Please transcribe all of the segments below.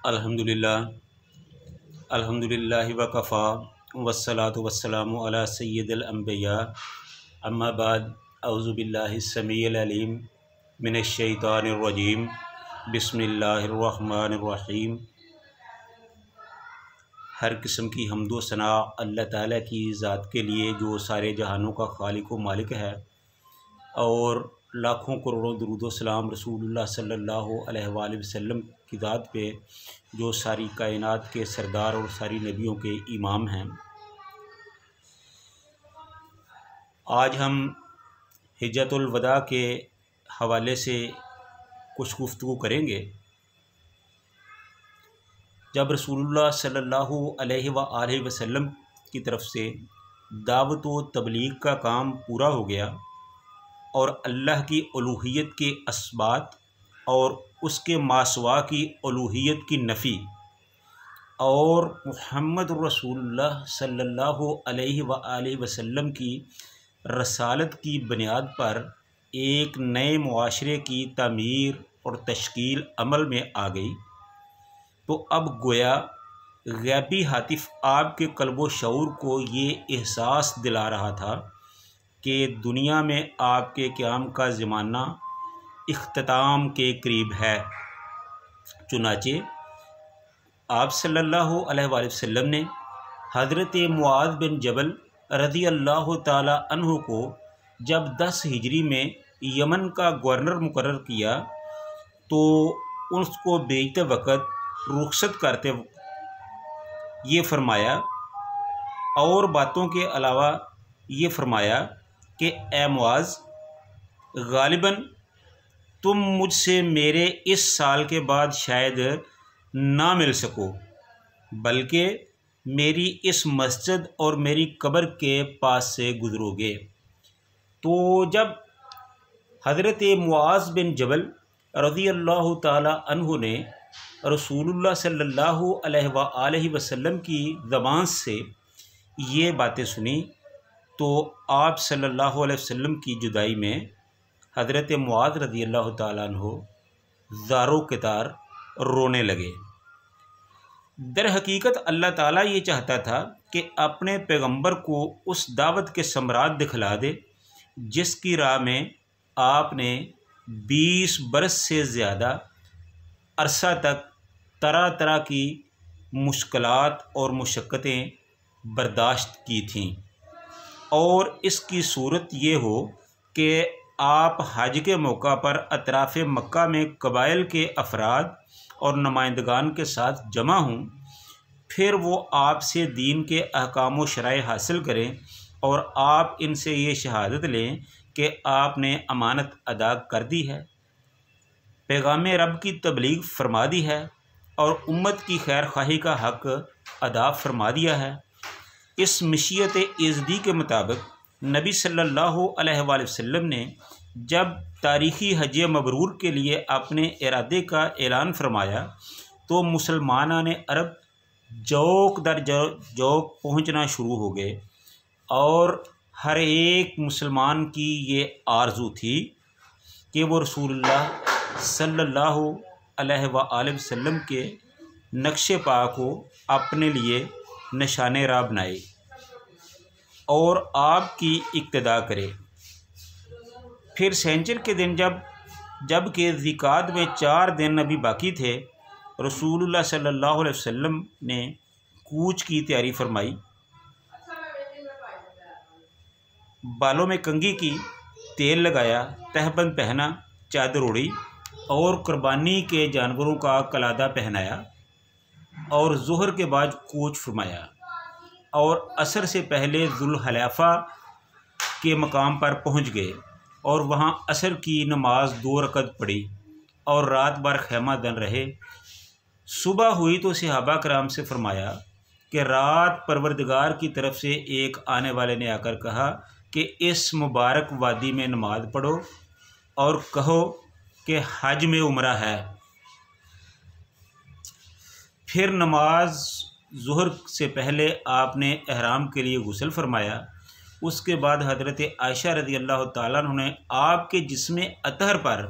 अल्हम्दुलिल्लाह अल्हम्दुलिल्लाहि वकफ़ा वस्सलातु वस्सलामु अला सय्यिदिल अंबिया अम्मा बाद औज़ु बिल्लाहि समीइल अलीम मिनश शैतानिर रजीम बिस्मिल्लाहिर रहमानिर रहीम। हर किस्म की हम्द व सना अल्लाह ताला की ज़ात के लिए जो सारे जहानों का खालिक व मालिक है, और लाखों करोड़ों दुरूद व सलाम रसूलुल्लाह सल्लल्लाहु अलैहि वसल्लम की ज़ात पे जो सारी कायनात के सरदार और सारी नबियों के इमाम हैं। आज हम हिज्जतुल वदा के हवाले से कुछ गुफ्तगू करेंगे। जब रसूलुल्लाह सल्लल्लाहु अलैहि वसल्लम की तरफ से दावत व तबलीग का काम पूरा हो गया और अल्लाह की उलूहियत के असबात और उसके मासवा की उलूहियत की नफ़ी और मुहम्मद रसूलुल्लाह सल्लल्लाहु अलैहि वसल्लम की रसालत की बुनियाद पर एक नए मुआशरे की तामीर और तश्कील अमल में आ गई, तो अब गोया गैबी हातिफ आपके कल्बो शऊर को ये एहसास दिला रहा था कि दुनिया में आपके क़याम का ज़माना इख्तिताम के करीब है। चुनाचे आप सल्लल्लाहु अलैहि वसल्लम ने हज़रत मुआज़ बिन जबल रज़ी अल्लाह ताला अन्हु को जब 10 हिजरी में यमन का गवर्नर मुकर्रर किया, तो उसको भेजते वक़्त रुखसत करते ये फरमाया और बातों के अलावा ये फरमाया कि ए मुआज़, गालिबन तुम मुझसे मेरे इस साल के बाद शायद ना मिल सको, बल्कि मेरी इस मस्जिद और मेरी कब्र के पास से गुज़रोगे। तो जब हज़रत मुआज़ बिन जबल रज़ी अल्लाह ताला अन्हु ने रसूलुल्लाह सल्लल्लाहु अलैहि वसल्लम की ज़बान से ये बातें सुनी, तो आप सल्लल्लाहु अलैहि वसल्लम की जुदाई में हज़रत मुआज़ रज़ी अल्लाह ताला अन्हु ज़ारो क़तार रोने लगे। दर हकीकत अल्लाह ताला ये चाहता था कि अपने पैगंबर को उस दावत के समरात दिखला दे जिसकी राह में आपने 20 बरस से ज़्यादा अरसा तक तरह तरह की मुश्किलात और मुशक्क़तें बर्दाश्त की थीं, और इसकी सूरत ये हो कि आप हज के मौका पर अतराफ़ मक्का में कबाइल के अफराद और नुमाइंदगान के साथ जमा हों, फिर वो आपसे दीन के अहकाम व शराइ हासिल करें और आप इनसे ये शहादत लें कि आपने अमानत अदा कर दी है, पैगाम रब की तबलीग फरमा दी है और उम्मत की खैर खाही का हक़ अदा फरमा दिया है। इस मशीयत इज़्दी के मुताबिक नबी सल्लल्लाहु अलैहि वसल्लम ने जब तारीख़ी हज मबरूर के लिए अपने इरादे का ऐलान फरमाया, तो मुसलमाना ने अरब जौक दर जौक पहुँचना शुरू हो गए, और हर एक मुसलमान की ये आरज़ू थी कि वो रसूलुल्लाह सल्लल्लाहु अलैहि वसल्लम के नक्शे पा को अपने लिए निशाने राह बनाए और आपकी इक्तदा करे। फिर सैंचर के दिन जब के ज़िकात में 4 दिन अभी बाकी थे, रसूलुल्लाह सल्लल्लाहु अलैहि वसल्लम ने कूच की तैयारी फरमाई, बालों में कंघी की, तेल लगाया, तहबंद पहना, चादर ओढ़ी और कुर्बानी के जानवरों का कलादा पहनाया, और ज़ुहर के बाद कूच फरमाया और असर से पहले जुल्हलैफ़ा के मकाम पर पहुंच गए और वहां असर की नमाज 2 रकत पढ़ी और रात भर खैमा दन रहे। सुबह हुई तो सहाबा कराम से फरमाया कि रात परवरदिगार की तरफ से एक आने वाले ने आकर कहा कि इस मुबारक वादी में नमाज पढ़ो और कहो कि हज में उम्रा है। फिर नमाज ज़ुहर से पहले आपने एहराम के लिए गुस्ल फरमाया। उसके बाद हज़रत आयशा रज़ी अल्लाह ताला अन्हा ने आपके जिस्म अतहर पर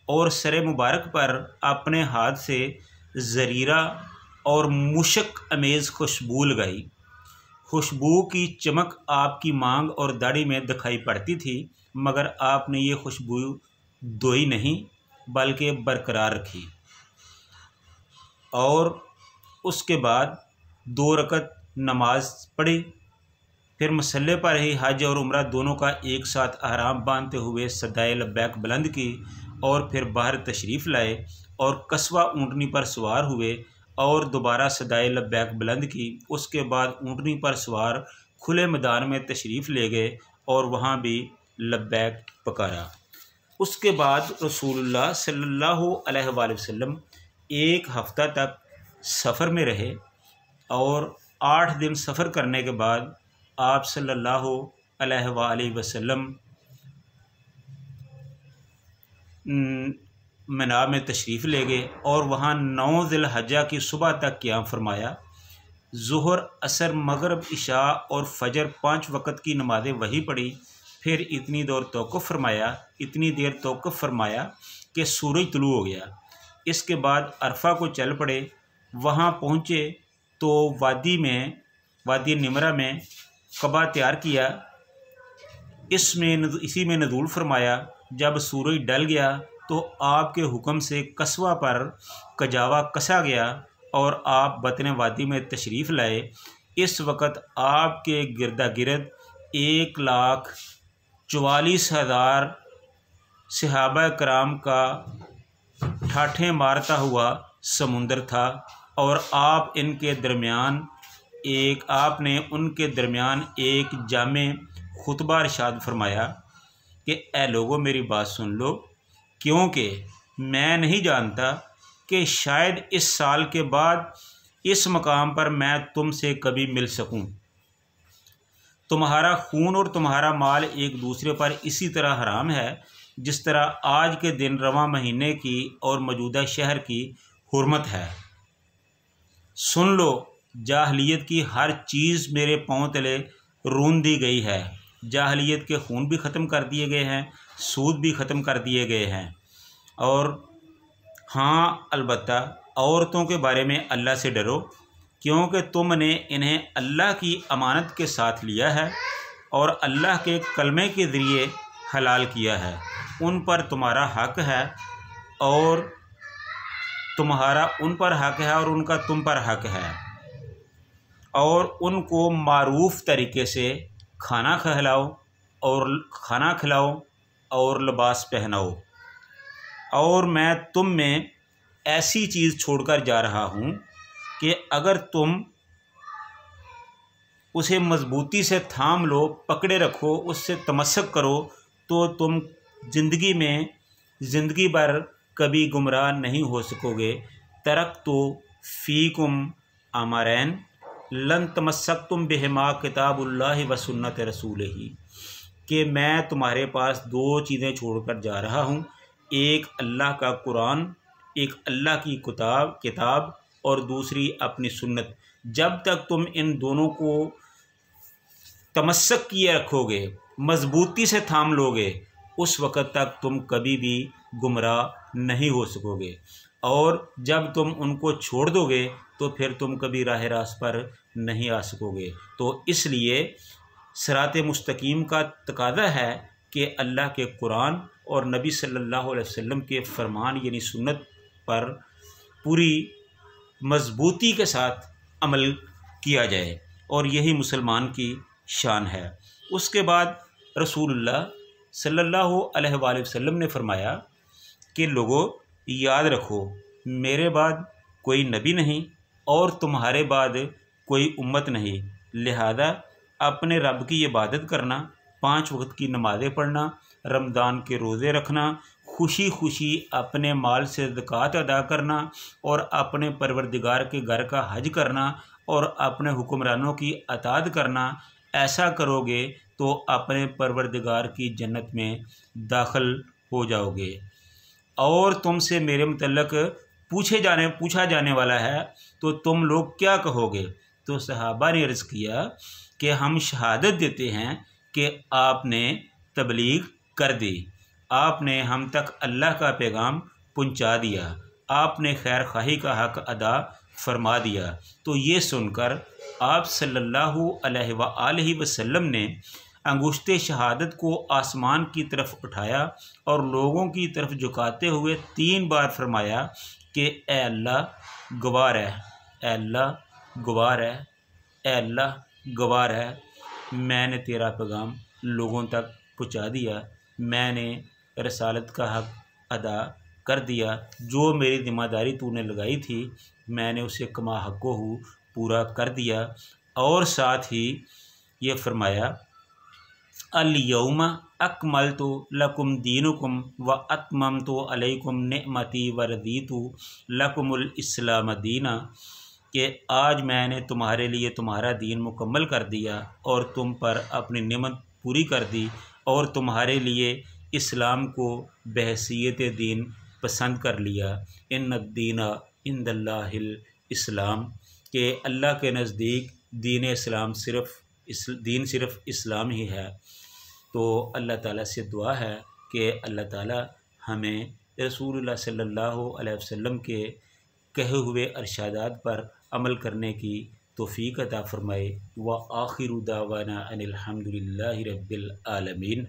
और सर मुबारक पर अपने हाथ से ज़रीरा और मुशक अमेज़ खुशबू लगाई। खुशबू की चमक आपकी मांग और दाढ़ी में दिखाई पड़ती थी, मगर आपने ये खुशबू धोई नहीं बल्कि बरकरार रखी। और उसके बाद 2 रकत नमाज पढ़ी। फिर मसल्ले पर ही हज और उम्रा दोनों का एक साथ अहराम बांधते हुए सदाए लब्बैक बुलंद की और फिर बाहर तशरीफ़ लाए और कस्वा ऊँटनी पर सवार हुए और दोबारा सदाए लब्बैक बुलंद की। उसके बाद ऊँटनी पर सवार खुले मैदान में तशरीफ़ ले गए और वहाँ भी लब्बैक पकारा। उसके बाद रसूलुल्लाह सल्लल्लाहु अलैहि वसल्लम 1 हफ़्ता तक सफ़र में रहे और 8 दिन सफ़र करने के बाद आप सल्लल्लाहु अलैहि वसल्लम मिना में तशरीफ़ ले गए और वहाँ 9 ज़िलहज्जा की सुबह तक क़याम फरमाया। ज़ुहर, असर, मगरिब, इशा और फजर 5 वक़्त की नमाज़ें वही पढ़ी। फिर इतनी देर तौक़ुफ़ फरमाया कि सूरज तुलू हो गया। इसके बाद अरफा को चल पड़े। वहाँ पहुँचे तो वादी निमरा में कबा तैयार किया। इसी में नज़ूल फरमाया। जब सूरज ढल गया तो आपके हुक्म से कस्वा पर कजावा कसा गया और आप बतन वादी में तशरीफ़ लाए। इस वक़्त आपके गिरदा गिरद 1,44,000 सहाबा कराम का ठाठें मारता हुआ समुंदर था और आपने उनके दरमियान एक जामे खुतबा इरशाद फरमाया कि ए लोगों, मेरी बात सुन लो, क्योंकि मैं नहीं जानता कि शायद इस साल के बाद इस मकाम पर मैं तुमसे कभी मिल सकूं। तुम्हारा खून और तुम्हारा माल एक दूसरे पर इसी तरह हराम है जिस तरह आज के दिन रवां महीने की और मौजूदा शहर की हुर्मत है। सुन लो, जाहलियत की हर चीज़ मेरे पाँव तले रूंद दी गई है। जाहलियत के खून भी ख़त्म कर दिए गए हैं, सूद भी ख़त्म कर दिए गए हैं। और हाँ, अलबत्ता औरतों के बारे में अल्लाह से डरो, क्योंकि तुमने इन्हें अल्लाह की अमानत के साथ लिया है और अल्लाह के कलमे के ज़रिए हलाल किया है। उन पर तुम्हारा हक है और तुम्हारा उन पर हक है और उनका तुम पर हक है। और उनको मारूफ तरीके से खाना खिलाओ और लिबास पहनाओ। और मैं तुम में ऐसी चीज़ छोड़कर जा रहा हूँ कि अगर तुम उसे मजबूती से थाम लो, पकड़े रखो, उससे तमस्सक करो, तो तुम ज़िंदगी भर कभी गुमराह नहीं हो सकोगे। तरक्तु फ़ीकुम अमरैन लन तमस्सक्तुम बिहिमा किताबुल्लाहि व सुन्नत रसूलिही, कि मैं तुम्हारे पास 2 चीज़ें छोड़कर जा रहा हूँ, एक अल्लाह का कुरान, एक अल्लाह की किताब और दूसरी अपनी सुन्नत। जब तक तुम इन दोनों को तमस्सक किए रखोगे, मजबूती से थाम लोगे, उस वक़्त तक तुम कभी भी गुमराह नहीं हो सकोगे। और जब तुम उनको छोड़ दोगे तो फिर तुम कभी राह रास्त पर नहीं आ सकोगे। तो इसलिए सिराते मुस्तकीम का तकाज़ा है कि अल्लाह के कुरान और नबी सल्लल्लाहु अलैहि वसल्लम के फरमान यानी सुन्नत पर पूरी मजबूती के साथ अमल किया जाए, और यही मुसलमान की शान है। उसके बाद रसूलुल्लाह सल्लल्लाहु अलैहि वसल्लम ने फरमाया कि लोगों, याद रखो, मेरे बाद कोई नबी नहीं और तुम्हारे बाद कोई उम्मत नहीं, लिहाजा अपने रब की इबादत करना, 5 वक्त की नमाज़ें पढ़ना, रमज़ान के रोज़े रखना, खुशी खुशी अपने माल से ज़कात अदा करना और अपने परवरदिगार के घर का हज करना और अपने हुक्मरानों की अताअत करना। ऐसा करोगे तो अपने परवरदिगार की जन्नत में दाखिल हो जाओगे। और तुमसे मेरे मुतल्लक पूछा जाने वाला है, तो तुम लोग क्या कहोगे? तो सहाबा ने अर्ज़ किया कि हम शहादत देते हैं कि आपने तबलीग कर दी, आपने हम तक अल्लाह का पैगाम पहुंचा दिया, आपने खैर खाही का हक़ अदा फरमा दिया। तो ये सुनकर आप सल्लल्लाहु अलैहि वसल्लम ने अंगुश्ते शहादत को आसमान की तरफ उठाया और लोगों की तरफ झुकाते हुए 3 बार फरमाया कि ए अल्लाह गवार है, ए अल्लाह गवार है, ए अल्लाह गवार है। मैंने तेरा पैगाम लोगों तक पहुँचा दिया, मैंने रसालत का हक़ अदा कर दिया, जो मेरी ज़िम्मेदारी तूने लगाई थी मैंने उसे कमा हक़ो पूरा कर दिया। और साथ ही ये फरमाया अल यौमा अकमलतु लकुम दीनुकुम व अतममतु अलैकुम निअमती व रदीतु लकुमुल इस्लाम दीना, कि आज मैंने तुम्हारे लिए तुम्हारा दीन मुकम्मल कर दिया और तुम पर अपनी नेमत पूरी कर दी और तुम्हारे लिए इस्लाम को बहसीयत दीन पसंद कर लिया। इन दीना इंदल्लाहिल इस्लाम, के अल्लाह के नज़दीक दीन इस्लाम सिर्फ़ इस्लाम ही है। तो अल्लाह ताला से दुआ है कि अल्लाह ताला हमें रसूलुल्लाह सल्लल्लाहु अलैहि वसल्लम के कहे हुए अरशादात पर अमल करने की तौफ़ीक़ अता फ़रमाए। व आखिरु दावाना अनिल हम्दुलिल्लाहि रब्बिल आलमीन।